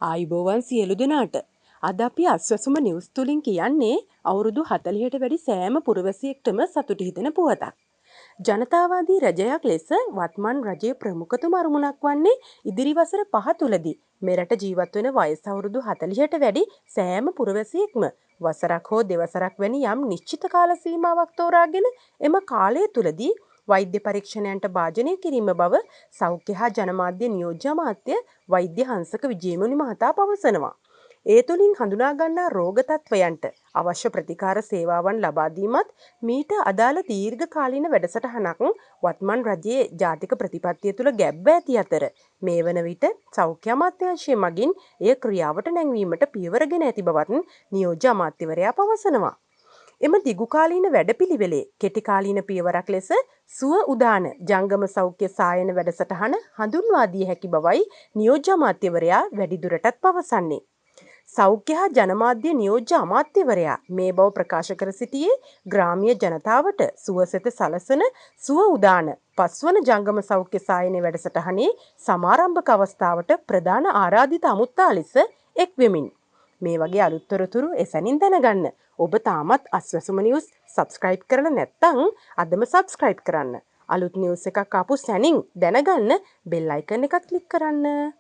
ආයිබෝවන් සියලු දෙනාට. අද අපි අස්වැසුම නිවුස් තුලින් කියන්නේ අවුරුදු 40ට වැඩි සෑම පුරවැසියෙක්ටම සතුටු හිතෙන පුවතක්. ජනතාවාදී රජයක් ලෙස වත්මන් රජයේ ප්‍රමුඛතම අරමුණක් වන්නේ ඉදිරි වසර 5 තුලදී මෙරට ජීවත් වෙන වයස අවුරුදු 40ට වැඩි සෑම පුරවැසියෙක්ම වසරක් හෝ දෙවසරක් වැනි යම් නිශ්චිත කාල සීමාවක් තෝරාගෙන එම කාලය තුලදී වෛද්‍ය පරීක්ෂණයන්ට භාජනය කිරීම බව සෞඛ්‍ය හා ජනමාධ්‍ය නියෝජ්‍ය අමාත්‍ය වෛද්‍ය හංසක විජේමුනි මහතා පවසනවා. ඒ තුළින් හඳුනා ගන්නා රෝග තත්ත්වයන්ට අවශ්‍ය ප්‍රතිකාර සේවාවන් ලබා දීමත් මීට අදාළ දීර්ඝ කාලීන වැඩසටහනක් වත්මන් රජයේ ජාතික ප්‍රතිපත්තිය තුළ ගැබ්ව ඇති අතර මේ වන විට සෞඛ්‍ය අමාත්‍යාංශය මගින් එය ක්‍රියාවට නැංවීමට පියවරගෙන ඇති බවත් නියෝජ්‍ය අමාත්‍යවරයා පවසනවා. එම දිගුකාලීන වැඩපිළිවෙලේ කෙටිකාලීන පියවරක් ලෙස සුව උදාන ජංගම සෞඛ්‍ය සායන වැඩසටහන හඳුන්වා දිය හැකි බවයි නියෝජ්‍ය අමාත්‍යවරයා වැඩිදුරටත් පවසන්නේ. සෞඛ්‍ය හා ජනමාධ්‍ය නියෝජ්‍ය අමාත්‍යවරයා මේ බව ප්‍රකාශ කර සිටියේ ග්‍රාමීය ජනතාවට සුවසෙත සලසන සුව උදාන පස්වන ජංගම සෞඛ්‍ය සායන වැඩසටහනේ සමාරම්භක අවස්ථාවට ප්‍රධාන ආරාධිත අමුත්තා ලෙස එක්වෙමින්. මේ වගේ අලුත් තොරතුරු එසැනින් දැනගන්න ඔබ තාමත් අස්වැසුම නිවුස් සබස්ක්‍රයිබ් කරලා නැත්නම් අදම සබස්ක්‍රයිබ් කරන්න. අලුත් නිවුස් එකක් ආපු සැනින් දැනගන්න බෙල් අයිකන් එක ක්ලික් කරන්න.